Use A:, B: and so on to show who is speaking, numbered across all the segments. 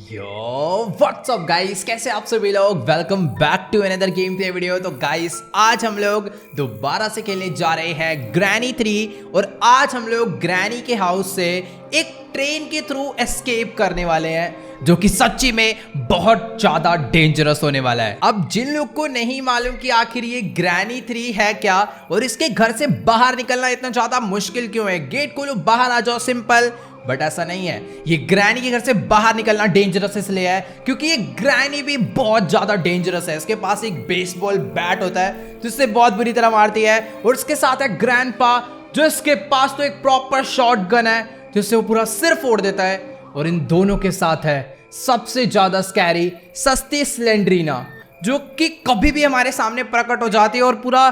A: यो WhatsApp guys, कैसे आप सभी लोग। Welcome back to another game play video. तो गाइस आज हम लोग दोबारा से खेलने जा रहे हैं ग्रैनी 3 और आज हम लोग ग्रैनी के हाउस से एक ट्रेन के थ्रू एस्केप करने वाले हैं, जो कि सच्ची में बहुत ज्यादा डेंजरस होने वाला है। अब जिन लोग को नहीं मालूम कि आखिर ये ग्रैनी 3 है क्या और इसके घर से बाहर निकलना इतना ज्यादा मुश्किल क्यों है, गेट खोलो बाहर आ जाओ सिंपल, बट ऐसा नहीं है। ये ग्रैनी के घर से बाहर निकलना डेंजरस इसलिए है क्योंकि ये ग्रैनी भी बहुत ज्यादा डेंजरस है। इसके पास एक बेसबॉल बैट होता है जिससे बहुत बुरी तरह मारती है और इसके साथ है ग्रैंडपा, जो इसके पास तो एक प्रॉपर शॉटगन है जिससे वो पूरा सिर फोड़ देता है। और इन दोनों के साथ है सबसे ज्यादा स्कैरी सस्ती स्लेंड्रीना, जो कि कभी भी हमारे सामने प्रकट हो जाती है और पूरा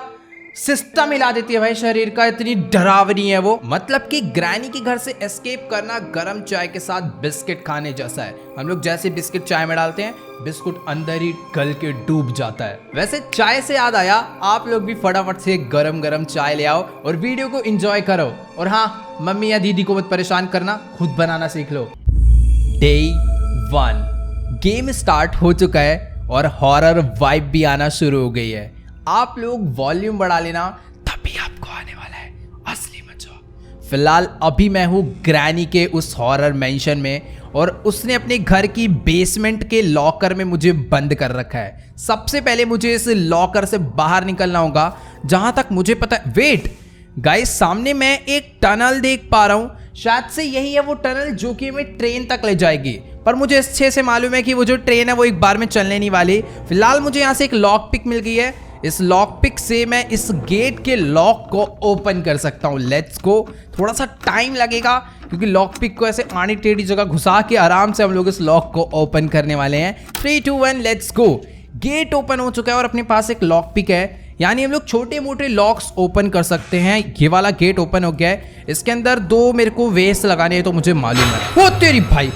A: सिस्टम हिला देती है भाई शरीर का, इतनी डरावनी है वो। मतलब कि ग्रैनी के घर से एस्केप करना गरम चाय के साथ बिस्किट खाने जैसा है। हम लोग जैसे बिस्किट चाय में डालते हैं, बिस्कुट अंदर ही गल के डूब जाता है। वैसे चाय से याद आया, आप लोग भी फटाफट से गरम गरम चाय ले आओ और वीडियो को एंजॉय करो। और हाँ, मम्मी या दीदी को मत परेशान करना, खुद बनाना सीख लो। डे 1 गेम स्टार्ट हो चुका है और हॉरर वाइब भी आना शुरू हो गई है। आप लोग वॉल्यूम बढ़ा लेना, तभी आपको आने वाला है असली मजा। फिलहाल अभी मैं हूँ ग्रैनी के उस हॉरर मेंशन में और उसने अपने घर की बेसमेंट के लॉकर में मुझे बंद कर रखा है। सबसे पहले मुझे इस लॉकर से बाहर निकलना होगा, जहां तक मुझे पता है। वेट गाइस, सामने मैं एक टनल देख पा रहा हूँ, शायद से यही है वो टनल जो कि हमें ट्रेन तक ले जाएगी। पर मुझे अच्छे से मालूम है कि वो जो ट्रेन है वो एक बार में चलने नहीं वाली। फिलहाल मुझे यहाँ से एक लॉक पिक मिल गई है, इस लॉक पिक से मैं इस गेट के लॉक को ओपन कर सकता हूँ। Let's go. थोड़ा सा टाइम लगेगा क्योंकि लॉक पिक को ऐसे आनी टेढ़ी जगह घुसा के आराम से हम लोग इस लॉक को ओपन करने वाले हैं। 3 2 1 लेट्स गो। गेट ओपन हो चुका है और अपने पास एक लॉक पिक है, यानी हम लोग छोटे मोटे लॉक्स ओपन कर सकते हैं। ये वाला गेट ओपन हो गया है, इसके अंदर 2 मेरे को वेस्ट लगाने हैं तो मुझे मालूम है। वो तेरी भाई,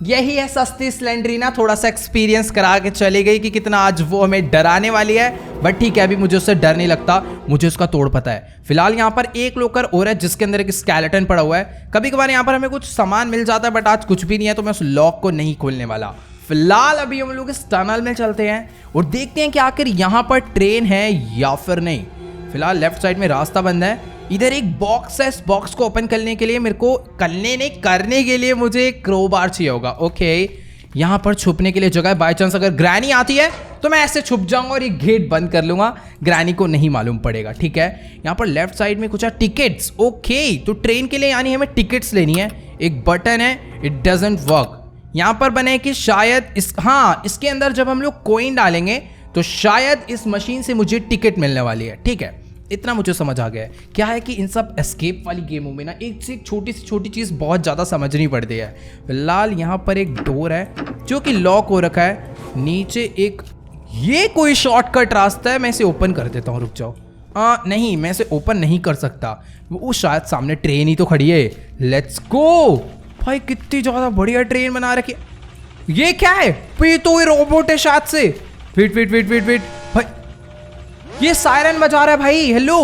A: यही है सस्ती स्लेंड्रीना, थोड़ा सा एक्सपीरियंस करा के चली गई कि कितना आज वो हमें डराने वाली है। बट ठीक है, अभी मुझे उससे डर नहीं लगता, मुझे उसका तोड़ पता है। फिलहाल यहाँ पर एक लॉकर और है जिसके अंदर एक स्केलेटन पड़ा हुआ है। कभी कभार यहाँ पर हमें कुछ सामान मिल जाता है, बट आज कुछ भी नहीं है तो मैं उस लॉक को नहीं खोलने वाला। फिलहाल अभी हम लोग इस टनल में चलते हैं और देखते हैं कि आखिर यहाँ पर ट्रेन है या फिर नहीं। फिलहाल लेफ्ट साइड में रास्ता बंद है, इधर एक बॉक्स है। इस बॉक्स को ओपन करने के लिए मेरे को करने के लिए मुझे एक क्रोबार चाहिए होगा। ओके, यहाँ पर छुपने के लिए जगह है। बाय चांस अगर ग्रैनी आती है तो मैं ऐसे छुप जाऊंगा और ये गेट बंद कर लूंगा, ग्रैनी को नहीं मालूम पड़ेगा। ठीक है, यहाँ पर लेफ्ट साइड में कुछ है टिकट्स। ओके, तो ट्रेन के लिए यानी हमें टिकट्स लेनी है। एक बटन है, इट डजंट वर्क। यहाँ पर बने कि शायद इसके अंदर जब हम लोग कॉइन डालेंगे तो शायद इस मशीन से मुझे टिकट मिलने वाली है। ठीक है, इतना मुझे समझ आ गया है। क्या है कि इन सब एस्केप वाली गेमों में ना एक से एक छोटी से छोटी चीज़ बहुत ज़्यादा समझनी पड़ती है। फिलहाल यहाँ पर एक डोर है जो कि लॉक हो रखा है। नीचे एक ये कोई शॉर्टकट रास्ता है, मैं इसे ओपन कर देता हूँ। रुक जाओ, नहीं मैं इसे ओपन नहीं कर सकता, वो शायद सामने ट्रेन ही तो खड़ी है। लेट्स गो भाई, कितनी ज़्यादा बढ़िया ट्रेन बना रखी है। ये क्या है? ये तो रोबोट है शायद से। वेट भाई, ये सायरन बजा रहा है भाई। हेलो,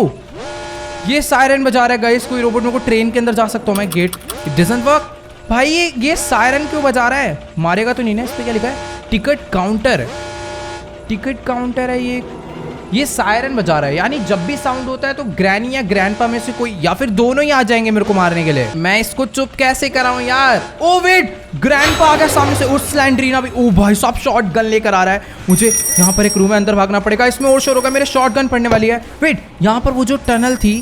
A: ये सायरन बजा रहा है गाइस। कोई रोबोट। मेरे को ट्रेन के अंदर जा सकता हूँ मैं। गेट इट डजंट वर्क भाई। ये सायरन क्यों बजा रहा है? मारेगा तो नहीं ना? इस पे क्या लिखा है? Ticket counter. टिकट काउंटर है ये सायरन बजा रहा है, यानी जब भी साउंड होता है तो ग्रैनी या ग्रैंडपा में से कोई या फिर दोनों ही आ जाएंगे मेरे को मारने के लिए। मैं इसको चुप कैसे कराऊं यार? ओ वेट, ग्रैंडपा आ गया सामने से। उस स्लेंड्रीना भी, ओ भाई साहब शॉट गन लेकर आ रहा है। मुझे यहाँ पर एक रूम है, अंदर भागना पड़ेगा। इसमें और शोर होगा, मेरे शॉट गन पड़ने वाली है। वेट, यहाँ पर वो जो टनल थी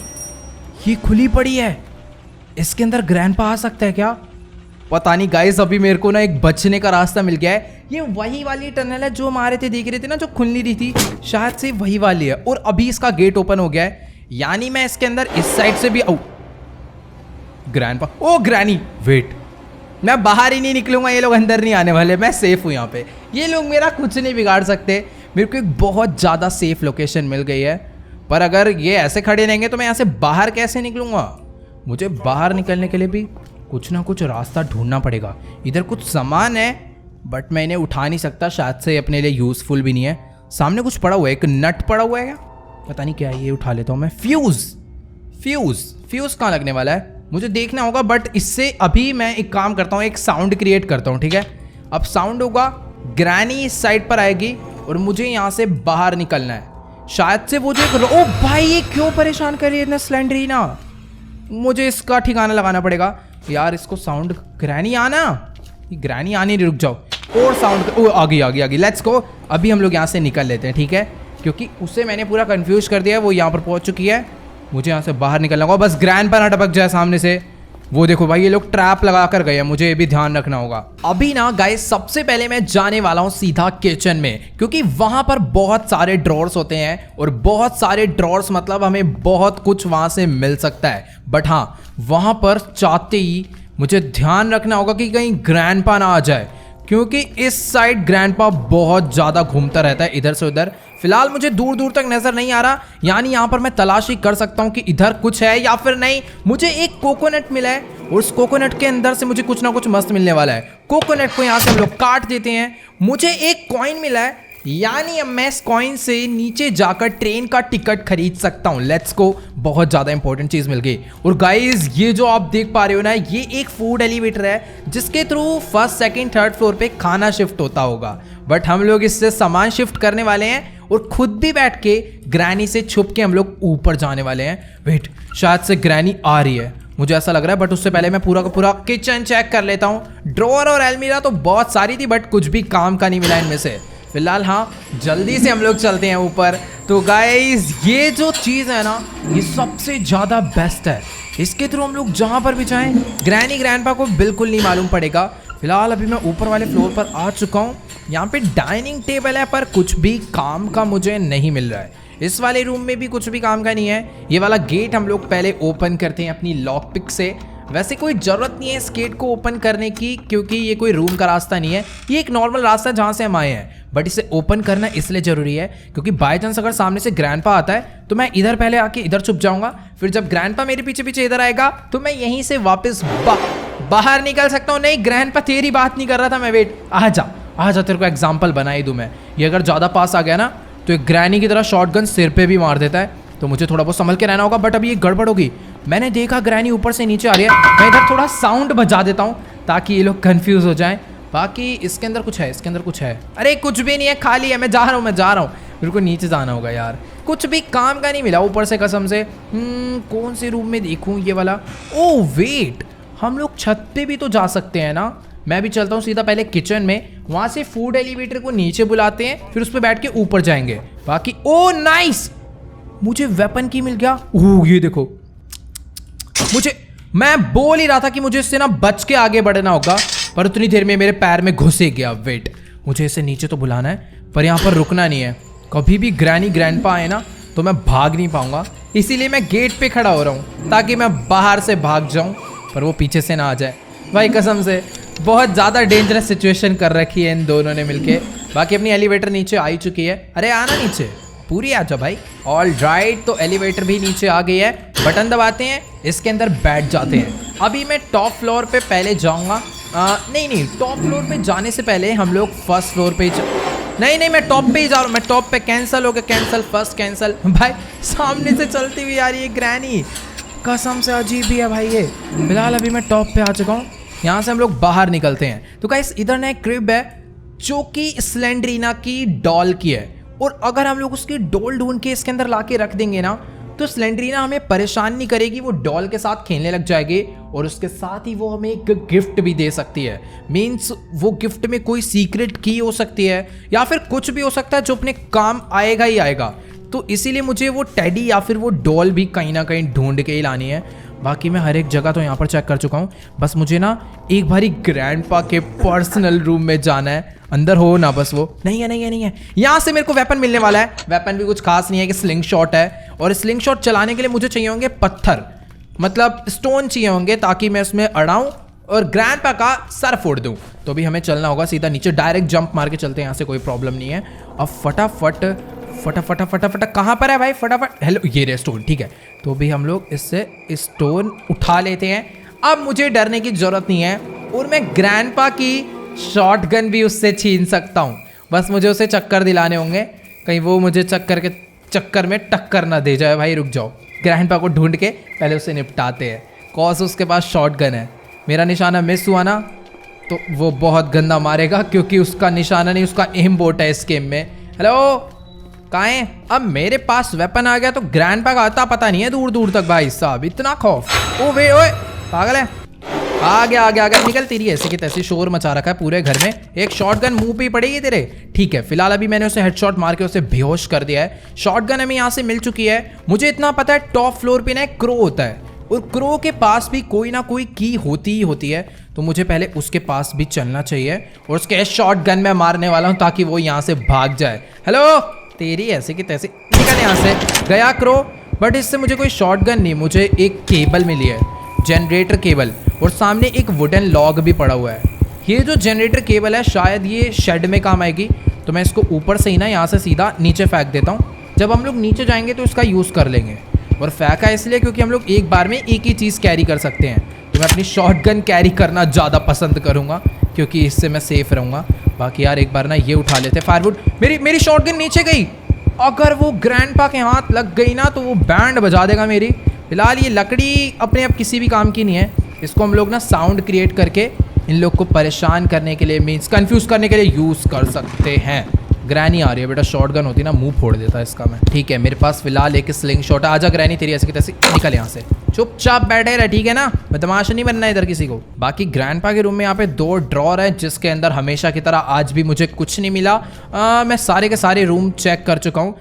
A: ये खुली पड़ी है, इसके अंदर ग्रैंडपा आ सकता है क्या? पता नहीं गाइस, अभी मेरे को ना एक बचने का रास्ता मिल गया है। ये वही वाली टनल है जो हमारे थे, देख रहे थे ना, जो खुल नहीं रही थी, शायद से वही वाली है। और अभी इसका गेट ओपन हो गया है, यानी मैं इसके अंदर इस साइड से भी ग्रैंडपा, ओ ग्रैनी, वेट, मैं बाहर ही नहीं निकलूंगा, ये लोग अंदर नहीं आने वाले, मैं सेफ हूँ यहाँ पे। ये लोग मेरा कुछ नहीं बिगाड़ सकते। मेरे को एक बहुत ज़्यादा सेफ लोकेशन मिल गई है, पर अगर ये ऐसे खड़े रहेंगे तो मैं यहाँ से बाहर कैसे निकलूंगा? मुझे बाहर निकलने के लिए भी कुछ ना कुछ रास्ता ढूंढना पड़ेगा। इधर कुछ सामान है बट मैं इन्हें उठा नहीं सकता, शायद से अपने लिए यूजफुल भी नहीं है। सामने कुछ पड़ा हुआ है, एक नट पड़ा हुआ है क्या? पता नहीं क्या है, ये उठा लेता हूँ मैं। फ्यूज कहाँ लगने वाला है? मुझे देखना होगा, बट इससे अभी मैं एक काम करता हूँ, एक साउंड क्रिएट करता हूँ, ठीक है। अब साउंड होगा, ग्रैनी इस साइड पर आएगी और मुझे यहाँ से बाहर निकलना है। शायद से वो जो ओ भाई, ये क्यों परेशान कर रही है इतना स्लेंडरीना। मुझे इसका ठिकाना लगाना पड़ेगा यार। इसको साउंड, ग्रैनी आना, ग्रैनी आनी नहीं, रुक जाओ। और साउंड, ओ आ गई। Let's go. अभी हम लोग यहाँ से निकल लेते हैं, ठीक है, क्योंकि उसे मैंने पूरा कंफ्यूज कर दिया है। वो यहाँ पर पहुँच चुकी है, मुझे यहाँ से बाहर निकलना होगा। बस ग्रैंड पर ना टपक जाए सामने से। वो देखो भाई, ये लोग ट्रैप लगा कर गए हैं, मुझे ये भी ध्यान रखना होगा। अभी ना गाइस, सबसे पहले मैं जाने वाला हूँ सीधा किचन में, क्योंकि वहां पर बहुत सारे ड्रॉर्स होते हैं और बहुत सारे ड्रॉर्स मतलब हमें बहुत कुछ वहां से मिल सकता है। बट हाँ, वहां पर चाहते ही मुझे ध्यान रखना होगा कि कहीं ग्रैंडपा ना आ जाए, क्योंकि इस साइड ग्रैंडपा बहुत ज्यादा घूमता रहता है इधर से उधर। फिलहाल मुझे दूर दूर तक नजर नहीं आ रहा, यानी यहाँ पर मैं तलाशी कर सकता हूँ कि इधर कुछ है या फिर नहीं। मुझे एक कोकोनट मिला है और उस कोकोनट के अंदर से मुझे कुछ ना कुछ मस्त मिलने वाला है। कोकोनट को यहाँ से हम लोग काट देते हैं। मुझे एक कॉइन मिला है, यानी अब मैं इस कॉइन से नीचे जाकर ट्रेन का टिकट खरीद सकता हूँ। लेट्स गो, बहुत ज़्यादा इंपॉर्टेंट चीज़ मिल गई। और गाइज, ये जो आप देख पा रहे हो ना, ये एक फूड एलिवेटर है जिसके through first second third floor पे खाना शिफ्ट होता होगा। बट हम लोग इससे सामान शिफ्ट करने वाले हैं और खुद भी बैठ के ग्रैनी से छुप के हम लोग ऊपर जाने वाले हैं। वेट, शायद से ग्रैनी आ रही है, मुझे ऐसा लग रहा है। बट उससे पहले मैं पूरा का पूरा किचन चेक कर लेता हूँ। ड्रॉअर और अलमीरा तो बहुत सारी थी, बट कुछ भी काम का नहीं मिला इनमें से फिलहाल। हाँ, जल्दी से हम लोग चलते हैं ऊपर। तो गाइज, ये जो चीज़ है ना, ये सबसे ज़्यादा बेस्ट है। इसके थ्रू हम लोग जहाँ पर भी जाएं, ग्रैनी ग्रैंडपा को बिल्कुल नहीं मालूम पड़ेगा। फिलहाल अभी मैं ऊपर वाले फ्लोर पर आ चुका हूँ। यहाँ पे डाइनिंग टेबल है, पर कुछ भी काम का मुझे नहीं मिल रहा है। इस वाले रूम में भी कुछ भी काम का नहीं है। ये वाला गेट हम लोग पहले ओपन करते हैं अपनी लॉक पिक से। वैसे कोई ज़रूरत नहीं है इस गेट को ओपन करने की, क्योंकि ये कोई रूम का रास्ता नहीं है, ये एक नॉर्मल रास्ता है जहाँ से हम आए हैं। बट इसे ओपन करना इसलिए ज़रूरी है क्योंकि बाय चांस अगर सामने से ग्रैंडपा आता है तो मैं इधर पहले आके इधर छुप जाऊंगा। फिर जब ग्रैंडपा मेरे पीछे पीछे इधर आएगा तो मैं यहीं से वापस बाहर निकल सकता हूँ। नहीं ग्रैंडपा, तेरी बात नहीं कर रहा था मैं। वेट, आ जा, तेरे को एग्जाम्पल बना ही दूँ मैं। ये अगर ज़्यादा पास आ गया ना तो एक ग्रैनी की तरह शॉटगन सिर पे भी मार देता है, तो मुझे थोड़ा बहुत संभल के रहना होगा। बट अभी ये गड़बड़ होगी। मैंने देखा ग्रैनी ऊपर से नीचे आ रही है, मैं इधर थोड़ा साउंड बजा देता हूँ ताकि ये लोग कंफ्यूज हो जाएं। बाकी इसके अंदर कुछ है, इसके अंदर कुछ है। अरे कुछ भी नहीं है, खाली है। मैं जा रहा हूँ। मेरे को नीचे जाना होगा यार, कुछ भी काम का नहीं मिला ऊपर से कसम से। कौन से रूम में देखूँ, ये वाला। ओह वेट, हम लोग छत पे भी तो जा सकते हैं ना। मैं भी चलता हूँ सीधा पहले किचन में, वहाँ से फूड एलिवेटर को नीचे बुलाते हैं, फिर उस पर बैठ के ऊपर जाएंगे। बाकी ओ नाइस, मुझे वेपन की मिल गया। ओह ये देखो, मैं बोल ही रहा था कि मुझे इससे ना बच के आगे बढ़ना होगा, पर उतनी देर में मेरे पैर में घुसे गया। वेट, मुझे इसे नीचे तो बुलाना है, पर यहाँ पर रुकना नहीं है। कभी भी ग्रैनी ग्रैंडपा आए ना तो मैं भाग नहीं पाऊंगा, इसीलिए मैं गेट पे खड़ा हो रहा हूँ ताकि मैं बाहर से भाग जाऊँ, पर वो पीछे से ना आ जाए। भाई कसम से बहुत ज़्यादा डेंजरस सिचुएशन कर रखी है इन दोनों ने मिलके। बाकी अपनी एलिवेटर नीचे आ ही चुकी है। अरे आना नीचे, पूरी आ जाओ भाई। ऑल राइट, तो एलिवेटर भी नीचे आ गई है। बटन दबाते हैं, इसके अंदर बैठ जाते हैं। अभी मैं टॉप फ्लोर पे पहले जाऊंगा। नहीं, टॉप फ्लोर पे जाने से पहले हम लोग फर्स्ट फ्लोर पे नहीं, मैं टॉप पे ही जा रहा हूँ। मैं टॉप पे, कैंसिल हो गया, कैंसिल, फर्स्ट कैंसिल। भाई सामने से चलती हुई आ रही है ग्रैनी, कसम से अजीब ही है भाई ये। फिलहाल अभी मैं टॉप पे आ चुका हूँ, यहाँ से हम लोग बाहर निकलते हैं। तो गाइस, इधर ना एक क्रिब है जो कि स्लेंडरीना की डॉल की है, और अगर हम लोग उसकी डॉल ढूंढ के इसके अंदर ला के रख देंगे ना तो स्लेंडरीना हमें परेशान नहीं करेगी, वो डॉल के साथ खेलने लग जाएगी, और उसके साथ ही वो हमें एक गिफ्ट भी दे सकती है। मीन्स वो गिफ्ट में कोई सीक्रेट की हो सकती है या फिर कुछ भी हो सकता है जो अपने काम आएगा ही आएगा। तो इसीलिए मुझे वो टेडी या फिर वो डॉल भी कहीं ना कहीं ढूंढ के ही लानी है। बाकी मैं हर एक जगह तो यहाँ पर चेक कर चुका हूँ, बस मुझे ना एक बारी ग्रैंडपा के पर्सनल रूम में जाना है। अंदर हो ना बस वो। नहीं है। यहाँ से मेरे को वेपन मिलने वाला है। वेपन भी कुछ खास नहीं है कि स्लिंग शॉट है, और स्लिंग शॉट चलाने के लिए मुझे चाहिए होंगे पत्थर, मतलब स्टोन चाहिए होंगे, ताकि मैं उसमें अड़ाऊँ और ग्रैंडपा का सर फोड़ दूँ। तो भी हमें चलना होगा सीधा नीचे, डायरेक्ट जंप मार के चलते हैं, यहाँ से कोई प्रॉब्लम नहीं है। अब फटाफट कहाँ पर है भाई, फटाफट। हेलो, ये रे स्टोन, ठीक है। तो भी हम लोग इससे स्टोन उठा लेते हैं। अब मुझे डरने की जरूरत नहीं है, और मैं ग्रैंडपा की शॉटगन भी उससे छीन सकता हूँ। बस मुझे उसे चक्कर दिलाने होंगे, कहीं वो मुझे चक्कर में टक्कर ना दे जाए। भाई रुक जाओ, ग्रैंडपा को ढूंढ के पहले उसे निपटाते हैं। कॉस उसके पास शॉटगन है। मेरा निशाना मिस हुआ ना तो वो बहुत गंदा मारेगा, क्योंकि उसका निशाना नहीं, उसका एम बोट है इस गेम में। हेलो कहाँ है? अब मेरे पास वेपन आ गया तो ग्रैंडपा का आता पता नहीं है दूर दूर तक। भाई साहब इतना खौफ। ओ वे ओए पागल है। आ गया निकल। तेरी ऐसे की तैसे शोर मचा रखा है पूरे घर में। एक शॉटगन मुंह पे ही पड़ेगी तेरे। ठीक है, फिलहाल अभी मैंने उसे हेडशॉट मार के उसे बेहोश कर दिया है। शॉटगन हमें यहाँ से मिल चुकी है। मुझे इतना पता है टॉप फ्लोर पे ना एक क्रो होता है, और क्रो के पास भी कोई ना कोई की होती ही होती है, तो मुझे पहले उसके पास भी चलना चाहिए और उसके शॉटगन में मारने वाला हूँ ताकि वो यहाँ से भाग जाए। हेलो तेरी ऐसे की तैसे निकल यहाँ से। गया क्रो, बट इससे मुझे कोई शॉटगन नहीं, मुझे एक केबल मिली है, जनरेटर केबल, और सामने एक वुडन लॉग भी पड़ा हुआ है। ये जो जनरेटर केबल है शायद ये शेड में काम आएगी, तो मैं इसको ऊपर से ही ना यहाँ से सीधा नीचे फेंक देता हूँ। जब हम लोग नीचे जाएंगे तो इसका यूज़ कर लेंगे। और फेंका इसलिए क्योंकि हम लोग एक बार में एक ही चीज़ कैरी कर सकते हैं, तो मैं अपनी शॉटगन कैरी करना ज़्यादा पसंद करूँगा क्योंकि इससे मैं सेफ रहूँगा। बाकी यार एक बार ना ये उठा लेते फायरवुड। मेरी शॉटगन नीचे गई, अगर वो ग्रैंडपा के हाथ लग गई ना तो वो बैंड बजा देगा मेरी। फिलहाल ये लकड़ी अपने आप किसी भी काम की नहीं है, इसको हम लोग ना साउंड क्रिएट करके इन लोग को परेशान करने के लिए, मीन्स कंफ्यूज करने के लिए यूज़ कर सकते हैं। ग्रैनी आ रही है बेटा, शॉटगन होती ना मुंह फोड़ देता इसका मैं। ठीक है, मेरे पास फिलहाल एक स्लिंग शॉट है। आजा ग्रैनी, तेरी ऐसे की तैसे निकल यहाँ से। चुपचाप बैठे रहे, ठीक है ना, बदमाश नहीं बनना इधर किसी को। बाकी ग्रैंडपा के रूम में यहाँ पे 2 ड्रॉर है, जिसके अंदर हमेशा की तरह आज भी मुझे कुछ नहीं मिला। मैं सारे के सारे रूम चेक कर चुका हूँ।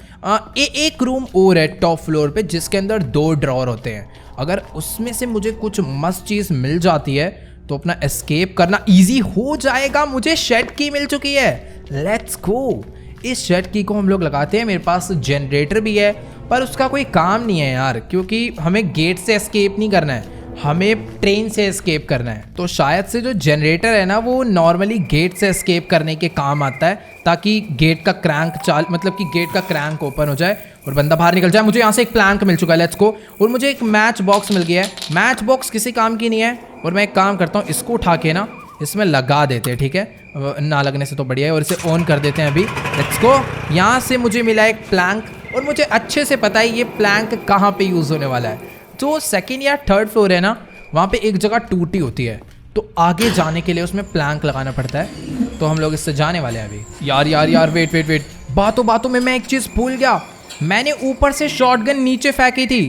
A: एक रूम और है टॉप फ्लोर पे जिसके अंदर 2 ड्रॉर होते हैं। अगर उसमें से मुझे कुछ मस्त चीज़ मिल जाती है तो अपना एस्केप करना इजी हो जाएगा। मुझे शेड की मिल चुकी है, लेट्स गो। इस शेड की को हम लोग लगाते हैं। मेरे पास जनरेटर भी है पर उसका कोई काम नहीं है यार, क्योंकि हमें गेट से एस्केप नहीं करना है, हमें ट्रेन से एस्केप करना है। तो शायद से जो जनरेटर है ना वो नॉर्मली गेट से एस्केप करने के काम आता है, ताकि गेट का क्रैंक मतलब कि गेट का क्रैंक ओपन हो जाए और बंदा बाहर निकल जाए। मुझे यहाँ से एक प्लैंक मिल चुका है, लेट्स गो। और मुझे एक मैच बॉक्स मिल गया है। मैच बॉक्स किसी काम की नहीं है, और मैं एक काम करता हूँ, इसको उठा के ना इसमें लगा देते हैं, ठीक है, ना लगने से तो बढ़िया है। और इसे ऑन कर देते हैं अभी, लेट्स गो। यहाँ से मुझे मिला एक प्लैंक, और मुझे अच्छे से पता है ये प्लैंक कहाँ पे यूज़ होने वाला है। जो 2nd या 3rd फ्लोर है ना, वहाँ पे एक जगह टूटी होती है, तो आगे जाने के लिए उसमें प्लैंक लगाना पड़ता है। तो हम लोग इससे जाने वाले हैं अभी। यार वेट, बातों में मैं एक चीज़ भूल गया। मैंने ऊपर से शॉटगन नीचे फेंकी थी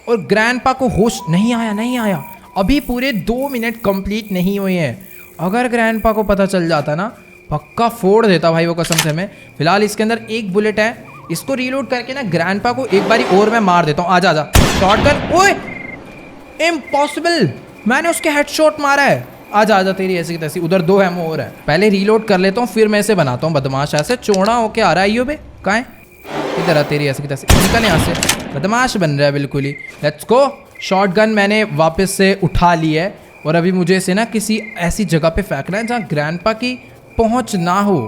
A: और ग्रैंडपा को होश नहीं आया। अभी पूरे 2 मिनट कंप्लीट नहीं हुए हैं। अगर ग्रैंडपा को पता चल जाता ना, पक्का फोड़ देता भाई वो, कसम से। मैं फिलहाल इसके अंदर एक बुलेट है, इसको रीलोड करके ना ग्रैंडपा को एक बारी और मैं मार देता हूँ। आजा शॉटगन। ओए इम्पॉसिबल, मैंने उसके हेडशॉट मारा है। आजा तेरी ऐसी की तैसी। उधर 2 एमओ और है, पहले रीलोड कर लेता हूँ फिर मैं इसे बनाता हूँ बदमाश। ऐसे चौड़ा होके आ रहा है यो बे, कहाँ है? इधर आ, तेरी ऐसी की तैसी निकल यहाँ से। बदमाश बन रहा है बिल्कुल ही। Let's go. शॉटगन मैंने वापस से उठा ली है, और अभी मुझे इसे ना किसी ऐसी जगह पे फेंकना है जहाँ ग्रैंडपा की पहुँच ना हो,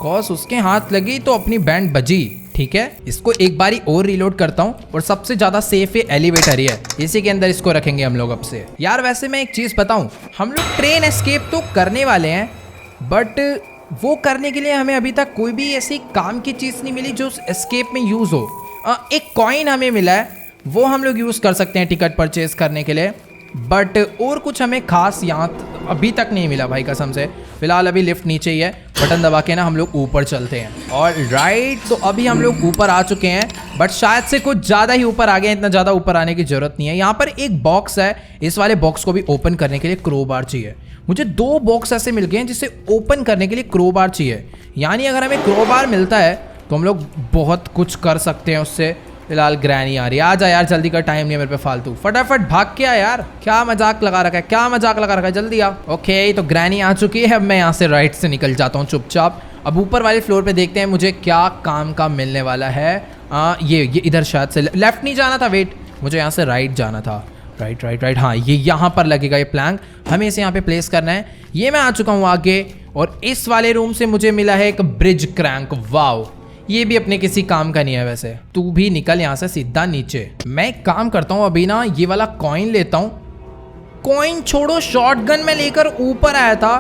A: कॉज उसके हाथ लगी तो अपनी बैंड बजी। ठीक है, इसको एक बारी और रीलोड करता हूँ, और सबसे ज़्यादा सेफ ये एलिवेटर ही है, इसी के अंदर इसको रखेंगे हम लोग अब से। यार वैसे मैं एक चीज़ बताऊँ, हम लोग ट्रेन एस्केप तो करने वाले हैं, बट वो करने के लिए हमें अभी तक कोई भी ऐसी काम की चीज़ नहीं मिली जो एस्केप में यूज़ हो। एक कॉइन हमें मिला है, वो हम लोग यूज़ कर सकते हैं टिकट परचेज करने के लिए, बट और कुछ हमें खास यहाँ अभी तक नहीं मिला भाई कसम से। फिलहाल अभी लिफ्ट नीचे ही है, बटन दबा के ना हम लोग ऊपर चलते हैं। और राइट, तो अभी हम लोग ऊपर आ चुके हैं, बट शायद से कुछ ज़्यादा ही ऊपर आ गए। इतना ज़्यादा ऊपर आने की ज़रूरत नहीं है। यहाँ पर एक बॉक्स है, इस वाले बॉक्स को भी ओपन करने के लिए क्रोबार चाहिए। मुझे 2 बॉक्स ऐसे मिल गए हैं जिसे ओपन करने के लिए क्रोबार चाहिए, यानी अगर हमें क्रोबार मिलता है तो हम लोग बहुत कुछ कर सकते हैं उससे। फिलहाल ग्रैनी आ रही है, आजा यार जल्दी कर, टाइम नहीं है मेरे पे फालतू, फटाफट भाग के आ यार। क्या मजाक लगा रखा है, जल्दी आ। ओके, तो ग्रैनी आ चुकी है। अब मैं यहाँ से राइट से निकल जाता हूँ चुपचाप। अब ऊपर वाले फ्लोर पे देखते हैं मुझे क्या काम का मिलने वाला है। ये इधर शायद से लेफ्ट नहीं जाना था, वेट, मुझे यहाँ से राइट जाना था। राइट, हाँ ये यहाँ पर लगेगा ये प्लैंक, हमें इसे यहाँ पे प्लेस करना है। ये मैं आ चुका हूँ आगे, और इस वाले रूम से मुझे मिला है एक ब्रिज क्रैंक। वाओ, ये भी अपने किसी काम का नहीं है वैसे। तू भी निकल यहाँ से सीधा नीचे। मैं एक काम करता हूँ, अभी ना ये वाला कॉइन लेता हूँ। कॉइन छोड़ो, शॉटगन में लेकर ऊपर आया था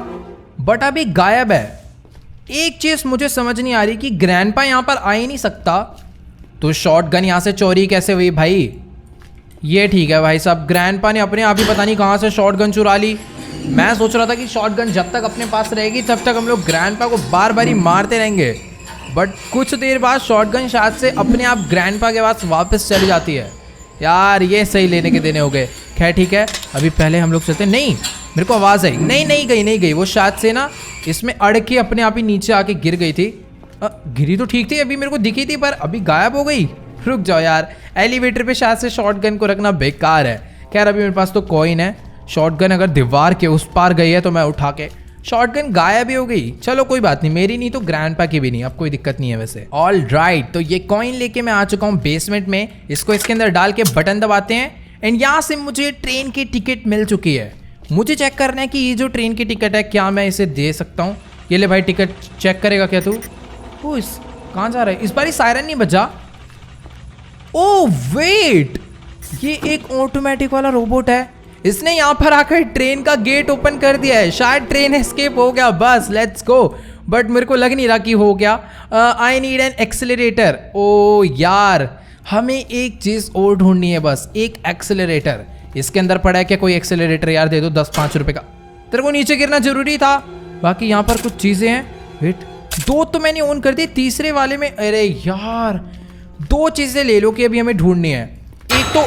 A: बट अभी गायब है। एक चीज मुझे समझ नहीं आ रही कि ग्रैंडपा यहाँ पर आ ही नहीं सकता, तो शॉटगन यहाँ से चोरी कैसे हुई भाई? ये ठीक है भाई साहब, ग्रैंडपा ने अपने आप ही पता नहीं कहाँ से शॉटगन चुरा ली। मैं सोच रहा था कि शॉटगन जब तक अपने पास रहेगी तब तक हम लोग ग्रैंडपा को बार बार ही मारते रहेंगे, बट कुछ देर बाद शॉटगन शायद से अपने आप ग्रैंडपा के पास वापस चली जाती है। यार ये सही लेने के देने हो गए। खैर ठीक है, अभी पहले हम लोग चलते। नहीं, मेरे को आवाज़ आई। नहीं गई, वो शायद से ना इसमें अड़ के अपने आप ही नीचे आके गिर गई थी। गिरी तो ठीक थी, अभी मेरे को दिखी थी, पर अभी गायब हो गई। रुक जाओ यार, एलिवेटर पे शायद से शॉटगन को रखना बेकार है। खैर अभी मेरे पास तो कॉइन है, शॉटगन अगर दीवार के उस पार गई है तो मैं उठा के, शॉटगन गायब ही हो गई। चलो कोई बात नहीं, मेरी नहीं तो ग्रैंडपा की भी नहीं, अब कोई दिक्कत नहीं है वैसे। ऑल राइट, तो ये कॉइन लेके मैं आ चुका हूँ बेसमेंट में। इसको इसके अंदर डाल के बटन दबाते हैं एंड यहाँ से मुझे ट्रेन की टिकट मिल चुकी है। मुझे चेक करना है कि ये जो ट्रेन की टिकट है क्या मैं इसे दे सकता हूँ। ये ले भाई, टिकट चेक करेगा क्या तू? ओ इस कहाँ जा रहा है? इस बार ही सायरन नहीं बजा। ओ वेट, ये एक ऑटोमेटिक वाला रोबोट है। इसने यहाँ पर आकर ट्रेन का गेट ओपन कर दिया है। शायद ट्रेन एस्केप हो गया, बस लेट्स गो। बट मेरे को लग नहीं रहा कि हो गया। I need an accelerator. ओ यार, हमें एक चीज़ और ढूंढनी है, बस एक एक्सेलरेटर। इसके अंदर पड़ा है क्या कोई एक्सेलरेटर? यार दे दो 10-5 रुपए का। तेरे को नीचे गिरना जरूरी था। बाकी यहाँ पर कुछ चीज़ें हैं। वेट, 2 तो मैंने ऑन कर दी, तीसरे वाले में अरे यार 2 चीज़ें ले लो कि अभी हमें ढूंढनी है। एक तो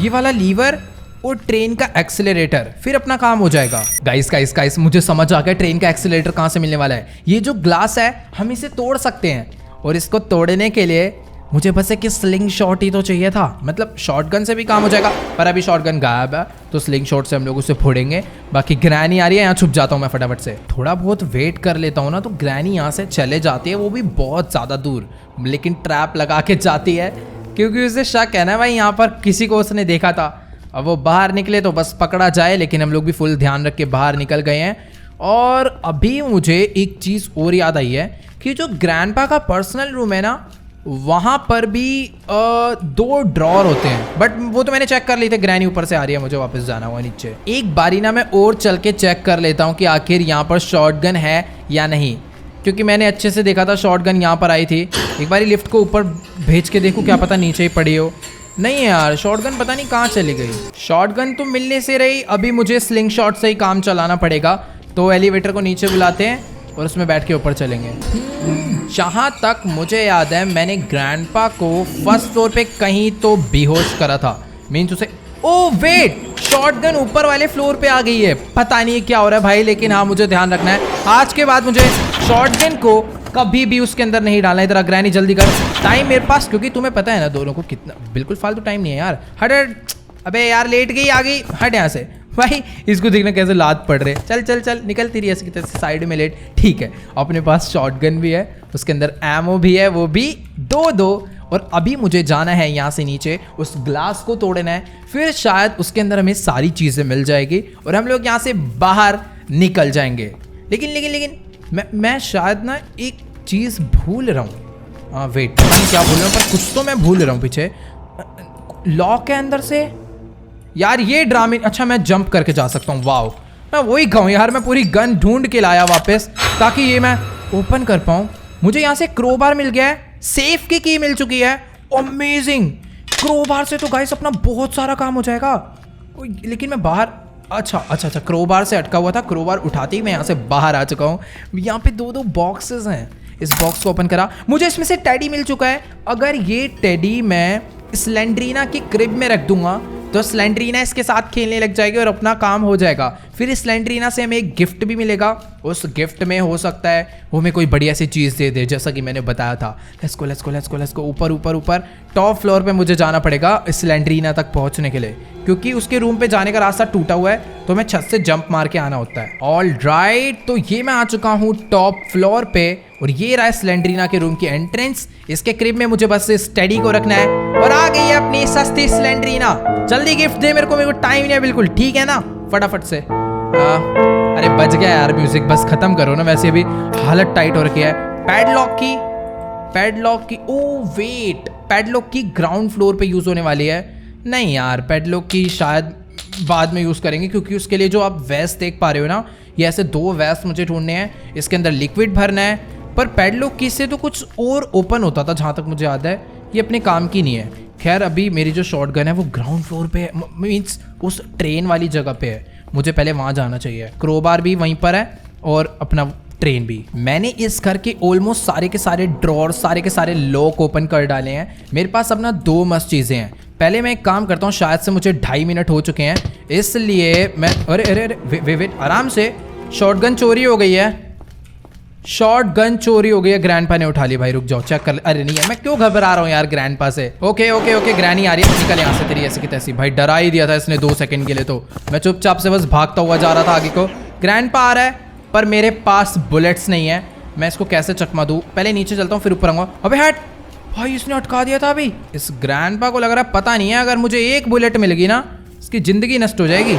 A: ये वाला लीवर और ट्रेन का एक्सेलरेटर, फिर अपना काम हो जाएगा। गाइस मुझे समझ आ गया ट्रेन का एक्सेलरेटर कहाँ से मिलने वाला है। ये जो ग्लास है हम इसे तोड़ सकते हैं, और इसको तोड़ने के लिए मुझे बस एक स्लिंग शॉट ही तो चाहिए था। मतलब शॉटगन से भी काम हो जाएगा, पर अभी शॉटगन गायब है तो स्लिंग शॉट से हम लोग उसे फोड़ेंगे। बाकी ग्रैनी आ रही है, यहाँ छुप जाता हूँ मैं फटाफट से। थोड़ा बहुत वेट कर लेता हूँ ना तो ग्रैनी यहाँ से चले जाती है, वो भी बहुत ज़्यादा दूर, लेकिन ट्रैप लगा के जाती है क्योंकि उसे शक है ना भाई यहाँ पर किसी को उसने देखा था। अब वो बाहर निकले तो बस पकड़ा जाए, लेकिन हम लोग भी फुल ध्यान रख के बाहर निकल गए हैं। और अभी मुझे एक चीज़ और याद आई है कि जो ग्रैंडपा का पर्सनल रूम है ना, वहाँ पर भी 2 ड्रॉर होते हैं, बट वो तो मैंने चेक कर लिए थे। ग्रैनी ऊपर से आ रही है, मुझे वापस जाना हुआ नीचे। एक बारी ना मैं और चल के चेक कर लेता हूँ कि आखिर यहाँ पर शॉटगन है या नहीं, क्योंकि मैंने अच्छे से देखा था शॉटगन यहाँ पर आई थी। एक बारी लिफ्ट को ऊपर भेज के देखूँ, क्या पता नीचे ही पड़ी हो। नहीं यार, शॉटगन पता नहीं कहाँ चली गई। शॉटगन तो मिलने से रही, अभी मुझे स्लिंग शॉट से ही काम चलाना पड़ेगा। तो एलिवेटर को नीचे बुलाते हैं और उसमें बैठ के ऊपर चलेंगे। जहाँ तक मुझे याद है मैंने ग्रैंडपा को फर्स्ट फ्लोर पे कहीं तो बेहोश करा था। मीन्स उसे, ओ वेट, शॉटगन ऊपर वाले फ्लोर पे आ गई है। पता नहीं क्या हो रहा है भाई, लेकिन हाँ मुझे ध्यान रखना है, आज के बाद मुझे शॉटगन को कभी भी उसके अंदर नहीं डालना। इधर ग्रैनी जल्दी कर, टाइम मेरे पास, क्योंकि तुम्हें पता है ना दोनों को कितना बिल्कुल फालतू टाइम नहीं है यार। हट, अबे यार लेट गई, आ गई, हट यहाँ से। भाई इसको देखना कैसे लात पड़ रहे। चल चल चल, निकलती रही ऐसे की तरह साइड में लेट। ठीक है, अपने पास शॉटगन भी है, उसके अंदर एमओ भी है, वो भी 2-2। और अभी मुझे जाना है यहाँ से नीचे, उस ग्लास को तोड़ना है, फिर शायद उसके अंदर हमें सारी चीज़ें मिल जाएगी और हम लोग यहाँ से बाहर निकल जाएंगे। लेकिन मैं शायद ना एक चीज़ भूल रहा हूँ। हाँ वेट, पता नहीं क्या भूल रहा हूँ, पर कुछ तो मैं भूल रहा हूँ पीछे। लॉक के अंदर से यार ये ड्रामे, अच्छा मैं जंप करके जा सकता हूँ। वाओ, मैं वही कहूँ यार, मैं पूरी गन ढूंढ के लाया वापस ताकि ये मैं ओपन कर पाऊँ। मुझे यहाँ से क्रोबार मिल गया है, सेफ की की मिल चुकी है। अमेजिंग, क्रोबार से तो गाइस अपना बहुत सारा काम हो जाएगा। लेकिन मैं बाहर, अच्छा क्रोबार से अटका हुआ था, क्रोबार उठाते ही मैं यहाँ से बाहर आ चुका हूँ। यहाँ पे 2-2 बॉक्सेस हैं, इस बॉक्स को ओपन करा, मुझे इसमें से टेडी मिल चुका है। अगर ये टेडी मैं स्लेंड्रीना की क्रिब में रख दूंगा तो स्लेंड्रीना इसके साथ खेलने लग जाएगी और अपना काम हो जाएगा। फिर स्लेंड्रीना से हमें एक गिफ्ट भी मिलेगा, उस गिफ्ट में हो सकता है वो हमें कोई बढ़िया सी चीज़ दे दे, जैसा कि मैंने बताया था। लेट्स गो ऊपर टॉप फ्लोर पे मुझे जाना पड़ेगा स्लेंड्रीना तक पहुंचने के लिए, क्योंकि उसके रूम पे जाने का रास्ता टूटा हुआ है, तो हमें छत से जंप मार के आना होता है। ऑल राइट, तो ये मैं आ चुका हूँ टॉप फ्लोर पे और ये रहा स्लेंड्रीना के रूम की एंट्रेंस। इसके क्रिब में मुझे बस स्टडी को रखना है और आ गई है अपनी सस्ती स्लेंड्रीना। जल्दी गिफ्ट दे मेरे को टाइम नहीं है बिल्कुल, ठीक है ना? फटाफट से। अरे बच गया यार म्यूजिक, बस खत्म करो ना, वैसे भी हालत टाइट हो रखी है। पैडलॉक की ओ वेट, पैडलॉक की ग्राउंड फ्लोर पे यूज होने वाली है। नहीं यार, पैडलॉक की शायद बाद में यूज़ करेंगे, क्योंकि उसके लिए जो आप वेस्ट देख पा रहे हो ना, ये ऐसे 2 वेस्ट मुझे ढूंढने हैं, इसके अंदर लिक्विड भरना है। पर पैडलॉक की से तो कुछ और ओपन होता था जहाँ तक मुझे याद है, ये अपने काम की नहीं है। खैर अभी मेरी जो शॉटगन है वो ग्राउंड फ्लोर पे है, मीन्स उस ट्रेन वाली जगह पे है। मुझे पहले वहाँ जाना चाहिए। क्रोबार भी वहीं पर है और अपना ट्रेन भी। मैंने इस घर के ऑलमोस्ट सारे के सारे ड्रॉर, सारे के सारे लॉक ओपन कर डाले हैं। मेरे पास अपना 2 मस्त चीज़ें हैं। पहले मैं एक काम करता हूँ, शायद से मुझे 2.5 मिनट हो चुके हैं, इसलिए मैं अरे अरे अरे वेट आराम से। शॉटगन चोरी हो गई है, शॉटगन चोरी हो गई है। ग्रैंडपा ने उठा ली। भाई रुक जाओ, चेक कर ले। अरे नहीं है, मैं क्यों घबरा रहा हूँ यार ग्रैंडपा से। ओके ओके ओके, ग्रैनी आ रही है, निकल यहाँ से तेरी ऐसी की तैसी। भाई डरा ही दिया था इसने 2 सेकंड के लिए, तो मैं चुपचाप से बस भागता हुआ जा रहा था आगे को। ग्रैंडपा आ रहा है पर मेरे पास बुलेट्स नहीं है। मैं इसको कैसे चकमा दूँ? पहले नीचे चलता हूँ फिर ऊपर आऊँगा। अबे हट भाई, इसने अटका दिया था। अभी इस ग्रैंडपा को लग रहा है पता नहीं है, अगर मुझे एक बुलेट मिल गई ना इसकी ज़िंदगी नष्ट हो जाएगी।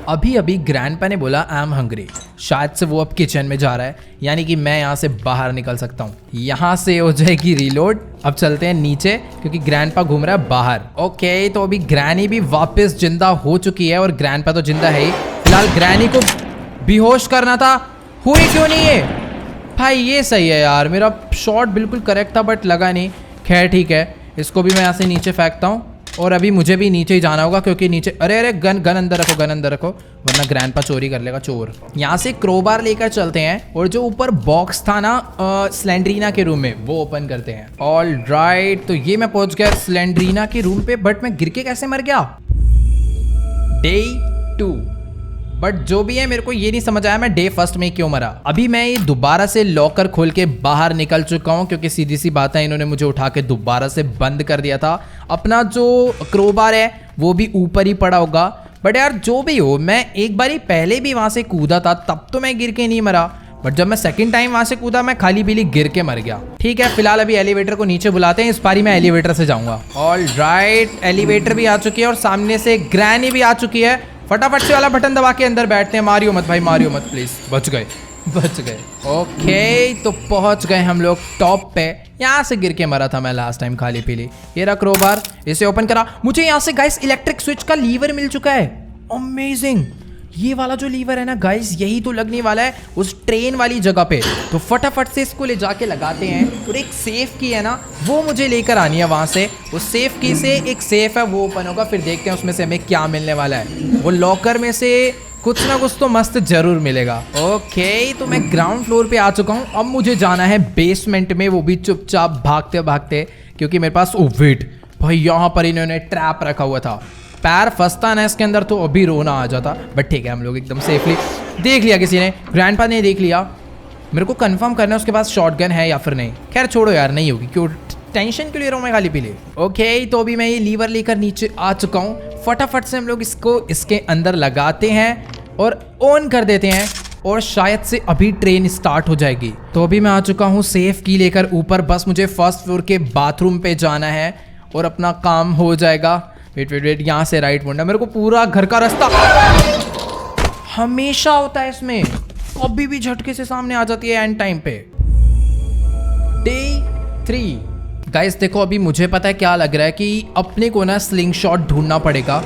A: अभी अभी ग्रैंडपा ने बोला आई एम हंग्री। शायद से वो अब किचन में जा रहा है, यानी कि मैं यहाँ से बाहर निकल सकता हूँ। यहाँ से हो जाएगी रीलोड। अब चलते हैं नीचे क्योंकि ग्रैंडपा घूम रहा है बाहर। ओके, तो अभी ग्रैनी भी वापस जिंदा हो चुकी है और ग्रैंडपा तो जिंदा है ही। फिलहाल ग्रैनी को बेहोश करना था, हुई क्यों नहीं है भाई? ये सही है यार, मेरा शॉट बिल्कुल करेक्ट था बट लगा नहीं। खैर ठीक है, इसको भी मैं यहाँ से नीचे फेंकता हूँ और अभी मुझे भी नीचे ही जाना होगा क्योंकि नीचे अरे अरे गन अंदर रखो, गन अंदर रखो वरना ग्रैंडपा चोरी कर लेगा, चोर। यहाँ से क्रोबार लेकर चलते हैं और जो ऊपर बॉक्स था ना स्लेंड्रीना के रूम में, वो ओपन करते हैं। ऑल राइट, तो ये मैं पहुंच गया स्लेंड्रीना के रूम पे, बट मैं गिर के कैसे मर गया? डे 2। बट जो भी है मेरे को ये नहीं समझ आया मैं डे 1 में क्यों मरा। अभी मैं ये दोबारा से लॉकर खोल के बाहर निकल चुका हूँ क्योंकि सीधी सी बात है इन्होंने मुझे उठा के दोबारा से बंद कर दिया था। अपना जो क्रोबार है वो भी ऊपर ही पड़ा होगा। बट यार जो भी हो, मैं एक बारी पहले भी वहां से कूदा था, तब तो मैं गिर के नहीं मरा, बट जब मैं सेकंड टाइम वहां से कूदा मैं खाली पीली गिर के मर गया। ठीक है, फिलहाल अभी एलिवेटर को नीचे बुलाते हैं। इस बारी मैं एलिवेटर से जाऊंगा। ऑल राइट, एलिवेटर भी आ चुकी है और सामने से ग्रैनी भी आ चुकी है। फटाफट से वाला बटन दबा के अंदर बैठते हैं। मारियो मत भाई, मारियो मत प्लीज। बच गए बच गए। ओके, तो पहुंच गए हम लोग टॉप पे। यहाँ से गिर के मरा था मैं लास्ट टाइम खाली पीली। ये रहा क्रोबार, इसे ओपन करा। मुझे यहाँ से गाइस इलेक्ट्रिक स्विच का लीवर मिल चुका है। अमेजिंग, ये वाला जो लीवर है ना गाइस, यही तो लगने वाला है उस ट्रेन वाली जगह पे। तो फटाफट से इसको ले जाके लगाते हैं और एक सेफ की है ना वो मुझे लेकर आनी है वहां से। उस सेफ की से एक सेफ है वो ओपन होगा, फिर देखते हैं उसमें से हमें क्या मिलने वाला है। वो लॉकर में से कुछ ना कुछ तो मस्त जरूर मिलेगा। ओके, तो मैं ग्राउंड फ्लोर पे आ चुका हूँ। अब मुझे जाना है बेसमेंट में, वो भी चुपचाप भागते भागते, क्योंकि मेरे पास ओ वेट भाई, यहाँ पर इन्होंने ट्रैप रखा हुआ था। पैर फंसता ना इसके अंदर तो अभी रोना आ जाता। बट ठीक है, हम लोग एकदम सेफली देख लिया, किसी ने, ग्रैंडपा ने देख लिया। मेरे को कंफर्म करना है उसके पास शॉटगन है या फिर नहीं। खैर छोड़ो यार, नहीं होगी, क्यों टेंशन क्यों ले रहा हूँ मैं खाली पीले। ओके, तो अभी मैं ये लीवर लेकर नीचे आ चुका हूँ। फटाफट से हम लोग इसको इसके अंदर लगाते हैं और ऑन कर देते हैं और शायद से अभी ट्रेन स्टार्ट हो जाएगी। तो अभी मैं आ चुका हूँ सेफ की लेकर ऊपर। बस मुझे फर्स्ट फ्लोर के बाथरूम पे जाना है और अपना काम हो जाएगा। वेट वेट वेट, यहाँ से राइट मुंडा। मेरे को पूरा घर का रास्ता हमेशा होता है इसमें, कभी भी झटके से सामने आ जाती है एंड टाइम पे। डे 3 गाइस, देखो अभी मुझे पता है क्या लग रहा है कि अपने को ना स्लिंग शॉट ढूंढना पड़ेगा,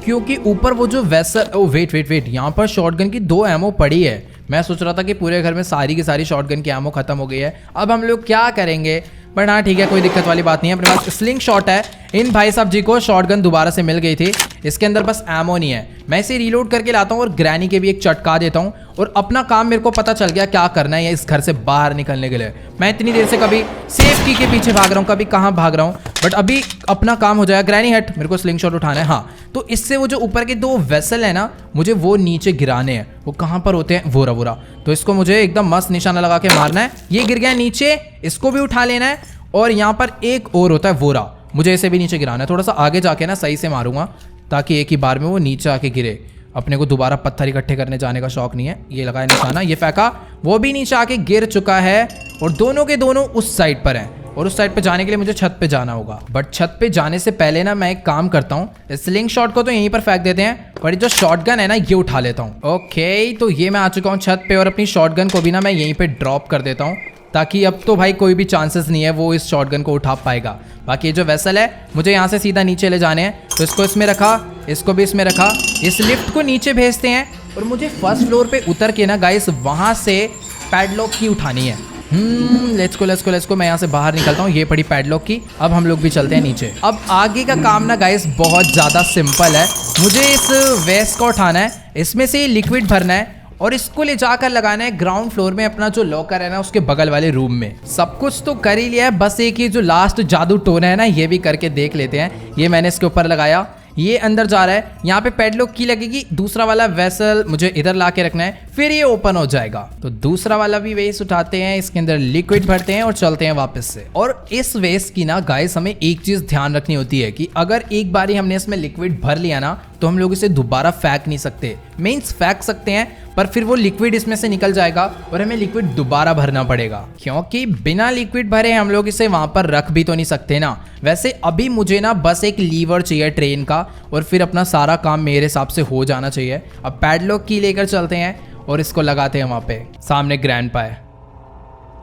A: क्योंकि ऊपर वो जो vessel, oh wait wait wait, यहाँ पर शॉटगन की 2 एमओ पड़ी है। मैं सोच रहा था कि पूरे घर में सारी की सारी शॉटगन की एमओ खत्म हो गई है। अब हम लोग क्या करेंगे? बट हाँ ठीक है, कोई दिक्कत वाली बात नहीं है। अपने पास स्लिंग शॉट है। इन भाई साहब जी को शॉटगन दोबारा से मिल गई थी, इसके अंदर बस एमो नहीं है। मैं इसे रीलोड करके लाता हूँ और ग्रैनी के भी एक चटका देता हूँ और अपना काम मेरे को पता चल गया क्या करना है इस घर से बाहर निकलने के लिए। मैं इतनी देर से कभी सेफ की के पीछे भाग रहा हूँ, कभी कहाँ भाग रहा हूँ, बट अभी अपना काम हो जाएगा। ग्रैनी हट, मेरे को स्लिंग शॉट उठाना है। हाँ, तो इससे वो जो ऊपर के 2 वेसल है ना, मुझे वो नीचे गिराने हैं। वो कहाँ पर होते हैं? वोरा। तो इसको मुझे एकदम मस्त निशाना लगा के मारना है। ये गिर गया नीचे, इसको भी उठा लेना है। और यहाँ पर एक और होता है वोरा, मुझे इसे भी नीचे गिराना है। थोड़ा सा आगे जाके ना सही से मारूंगा ताकि एक ही बार में वो नीचे आके गिरे। अपने को दोबारा पत्थर इकट्ठे करने जाने का शौक नहीं है। ये लगाया निशाना, ये फेंका, वो भी नीचे आके गिर चुका है। और दोनों के दोनों उस साइड पर हैं और उस साइड पे जाने के लिए मुझे छत पे जाना होगा। बट छत पे जाने से पहले ना मैं एक काम करता हूँ, स्लिंग शॉट को तो यहीं पर फेंक देते हैं, पर जो शॉटगन है ना ये उठा लेता हूँ। ओके, तो ये मैं आ चुका हूँ छत पे और अपनी शॉटगन को भी ना मैं यहीं पे ड्रॉप कर देता हूँ, ताकि अब तो भाई कोई भी चांसेस नहीं है वो इस शॉटगन को उठा पाएगा। बाकी ये जो वेसल है मुझे यहाँ से सीधा नीचे ले जाने हैं, तो इसको इसमें रखा, इसको भी इसमें रखा। इस लिफ्ट को नीचे भेजते हैं और मुझे फर्स्ट फ्लोर पे उतर के ना गाइस वहाँ से पैडलॉक की उठानी है। लेट्स गो मैं यहाँ से बाहर निकलता हूँ। ये पड़ी पैडलॉक की। अब हम लोग भी चलते हैं नीचे। अब आगे का काम ना गाइस बहुत ज़्यादा सिंपल है। मुझे इस वेस्ट को उठाना है, इसमें से लिक्विड भरना है और इसको ले जाकर लगाना है ग्राउंड फ्लोर में अपना जो लॉकर है ना उसके बगल वाले रूम में। सब कुछ तो कर ही लिया है, बस एक ही जो लास्ट जादू टोन है ना ये भी करके देख लेते हैं। ये मैंने इसके ऊपर लगाया, ये अंदर जा रहा है। यहाँ पे पैडलॉक की लगेगी। दूसरा वाला वेसल मुझे इधर ला के रखना है, फिर ये ओपन हो जाएगा। तो दूसरा वाला भी वेस्ट उठाते हैं, इसके अंदर लिक्विड भरते हैं और चलते हैं वापस से। और इस वेस्ट की ना गाइस हमें एक चीज ध्यान रखनी होती है कि अगर एक बार हमने इसमें लिक्विड भर लिया ना तो हम लोग इसे दोबारा फेंक नहीं सकते। मीन्स फेंक सकते हैं पर फिर वो लिक्विड इसमें से निकल जाएगा और हमें लिक्विड दोबारा भरना पड़ेगा, क्योंकि बिना लिक्विड भरे हम लोग इसे वहां पर रख भी तो नहीं सकते ना। वैसे अभी मुझे ना बस एक लीवर चाहिए ट्रेन का और फिर अपना सारा काम मेरे हिसाब से हो जाना चाहिए। अब पैडलॉक की लेकर चलते हैं और इसको लगाते हैं वहां पे। सामने ग्रैंडपा है,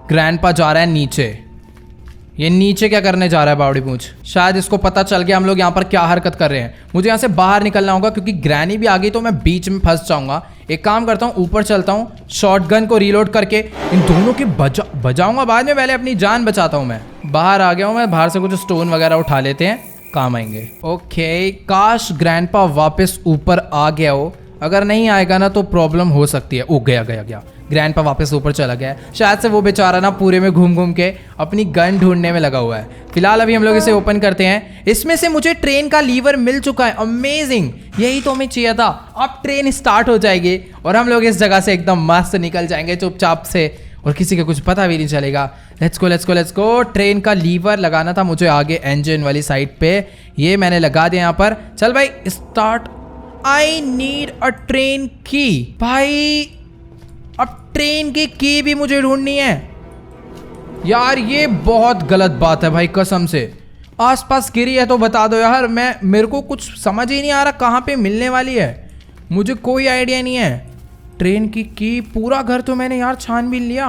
A: ग्रैंडपा जा रहा है नीचे। ये नीचे क्या करने जा रहा है बावड़ी पूंछ? शायद इसको पता चल गया हम लोग यहाँ पर क्या हरकत कर रहे हैं। मुझे यहाँ से बाहर निकलना होगा क्योंकि ग्रैनी भी आ गई तो मैं बीच में फंस जाऊंगा। एक काम करता हूँ, ऊपर चलता हूँ, शॉटगन को रीलोड करके इन दोनों की बजाऊंगा बाद में, पहले अपनी जान बचाता हूँ। मैं बाहर आ गया हूँ, मैं बाहर से कुछ स्टोन वगैरह उठा लेते हैं, काम आएंगे। ओके, काश ग्रैंडपा वापस ऊपर आ गया हो। अगर नहीं आएगा ना तो प्रॉब्लम हो सकती है। ओ गया ग्रैंडपा वापस ऊपर चला गया है। शायद से वो बेचारा ना पूरे में घूम घूम के अपनी गन ढूंढने में लगा हुआ है। फिलहाल अभी हम लोग इसे ओपन करते हैं। इसमें से मुझे ट्रेन का लीवर मिल चुका है। अमेजिंग, यही तो हमें चाहिए था। अब ट्रेन स्टार्ट हो जाएगी और हम लोग इस जगह से एकदम मस्त निकल जाएंगे चुपचाप से और किसी का कुछ पता भी नहीं चलेगा। Let's go. ट्रेन का लीवर लगाना था मुझे आगे इंजन वाली साइड पे। ये मैंने लगा दिया यहाँ पर। चल भाई start. I need a train की। भाई अब ट्रेन की भी मुझे ढूंढनी है यार। ये बहुत गलत बात है भाई, कसम से। आसपास गिरी है तो बता दो यार। मेरे को कुछ समझ ही नहीं आ रहा कहाँ पे मिलने वाली है। मुझे कोई आइडिया नहीं है। ट्रेन की पूरा घर तो मैंने यार छान भी लिया।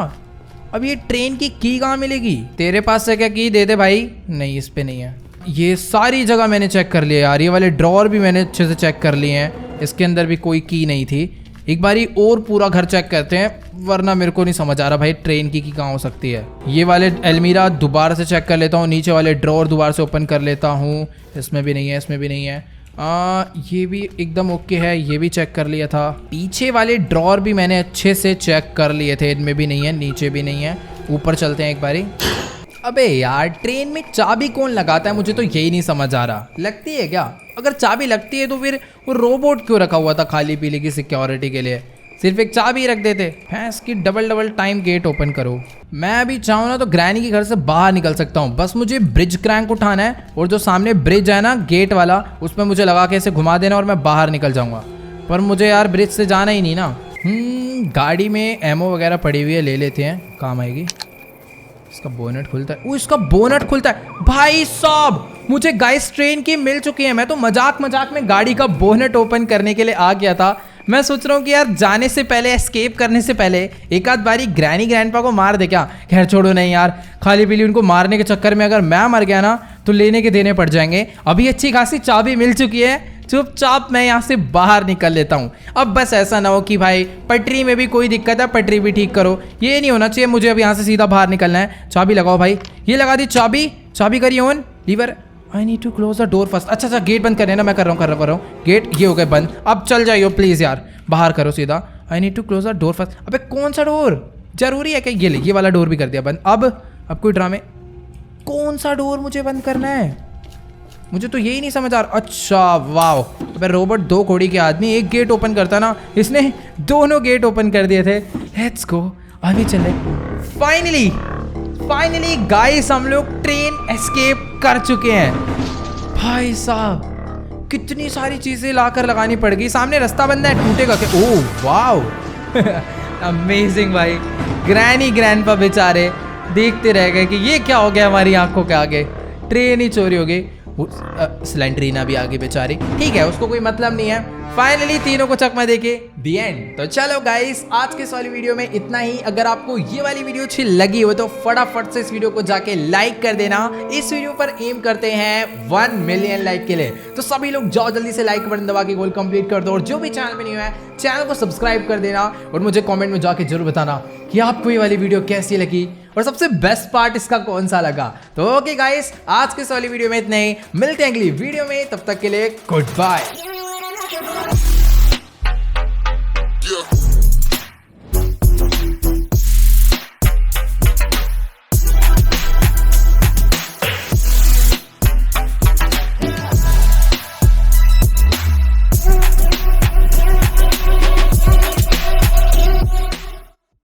A: अब ये ट्रेन की कहाँ मिलेगी? तेरे पास से क्या की दे दे भाई। नहीं, इस पे नहीं है। ये सारी जगह मैंने चेक कर लिया यार। ये वाले ड्रॉअर भी मैंने अच्छे से चेक कर लिए हैं। इसके अंदर भी कोई की नहीं थी। एक बारी और पूरा घर चेक करते हैं, वरना मेरे को नहीं समझ आ रहा भाई ट्रेन की कहाँ हो सकती है। ये वाले अलमीरा दोबारा से चेक कर लेता हूँ। नीचे वाले ड्रॉअर दोबारा से ओपन कर लेता हूँ। इसमें भी नहीं है, इसमें भी नहीं है। ये भी एकदम ओके है, ये भी चेक कर लिया था। पीछे वाले ड्रॉअर भी मैंने अच्छे से चेक कर लिए थे, इनमें भी नहीं है, नीचे भी नहीं है। ऊपर चलते हैं एक बारी। अबे यार ट्रेन में चाबी कौन लगाता है? मुझे तो यही नहीं समझ आ रहा। लगती है क्या? अगर चाबी लगती है तो फिर वो रोबोट क्यों रखा हुआ था खाली पीली की सिक्योरिटी के लिए? सिर्फ एक चाबी रख देते। भैंस की डबल टाइम गेट ओपन करो। मैं अभी चाहूँ ना तो ग्रैनी के घर से बाहर निकल सकता हूँ। बस मुझे ब्रिज क्रैंक उठाना है और जो सामने ब्रिज है ना गेट वाला, उसमें मुझे लगा के इसे घुमा देना और मैं बाहर निकल जाऊँगा। पर मुझे यार ब्रिज से जाना ही नहीं ना। गाड़ी में एमओ वगैरह पड़ी हुई है, ले लेते हैं, काम आएगी। इसका बोनट खुलता है। इसका बोनट खुलता है भाई साहब। मुझे गाइस ट्रेन की मिल चुकी है। मैं तो मजाक में गाड़ी का बोनट ओपन करने के लिए आ गया था। मैं सोच रहा हूँ कि यार जाने से पहले, एस्केप करने से पहले एक आध बारी ग्रैंडपा को मार दे क्या। खैर छोड़ो, नहीं यार, खाली पीली उनको मारने के चक्कर में अगर मैं मर गया ना तो लेने के देने पड़ जाएंगे। अभी अच्छी खासी चाबी मिल चुकी है, चुपचाप मैं यहाँ से बाहर निकल लेता हूँ। अब बस ऐसा ना हो कि भाई पटरी में भी कोई दिक्कत है, पटरी भी ठीक करो। ये नहीं होना चाहिए। मुझे अब यहाँ से सीधा बाहर निकलना है। चाबी लगाओ भाई। ये लगा दी चाबी करिए on. Lever. I need to close the door first. अच्छा गेट बंद करने ना, मैं कर रहा हूँ गेट। ये हो गए बंद। अब चल जाइयो प्लीज यार, बाहर करो सीधा। I need to close the door first. अबे कौन सा डोर? जरूरी है क्या? ये वाला डोर भी कर दिया बंद। अब कोई ड्रामे। कौन सा डोर मुझे बंद करना है? मुझे तो यही नहीं समझ आ रहा। अच्छा वाओ। अबे रोबोट दो घोड़ी के आदमी, एक गेट ओपन करता ना, इसने दोनों गेट ओपन कर दिए थे। लेट्स गो, अभी चले। फाइनली गाइस हम लोग ट्रेन एस्केप कर चुके हैं। भाई साहब कितनी सारी चीजें लाकर लगानी पड़ गई। सामने रास्ता बंद है, टूटेगा क्या? ओह वाओ अमेजिंग भाई। ग्रैंडपा बेचारे देखते रह गए कि ये क्या हो गया हमारी आंखों के आगे। ट्रेन ही चोरी हो गई। स्लेंडरीना भी आगे बेचारी। ठीक है, उसको कोई मतलब नहीं है। फाइनली तीनों को चकमा देके दी एंड। तो चलो गाइस, आज के इस वाली वीडियो में इतना ही। अगर आपको ये वाली वीडियो अच्छी लगी हो तो फटाफट से इस वीडियो को जाके लाइक कर देना। इस वीडियो पर एम करते हैं 1 मिलियन लाइक के लिए। तो सभी लोग जाओ जल्दी से लाइक बटन दबा के गोल कंप्लीट कर दो। और जो भी चैनल पे नहीं हुआ है, चैनल को सब्सक्राइब कर देना और मुझे कमेंट में जाके जरूर बताना कि आपको ये वाली वीडियो कैसी लगी और सबसे बेस्ट पार्ट इसका कौन सा लगा। तो ओके गाइस, आज के इस वाली वीडियो में इतना ही, मिलते हैं अगली वीडियो में, तब तक के लिए गुड बाय।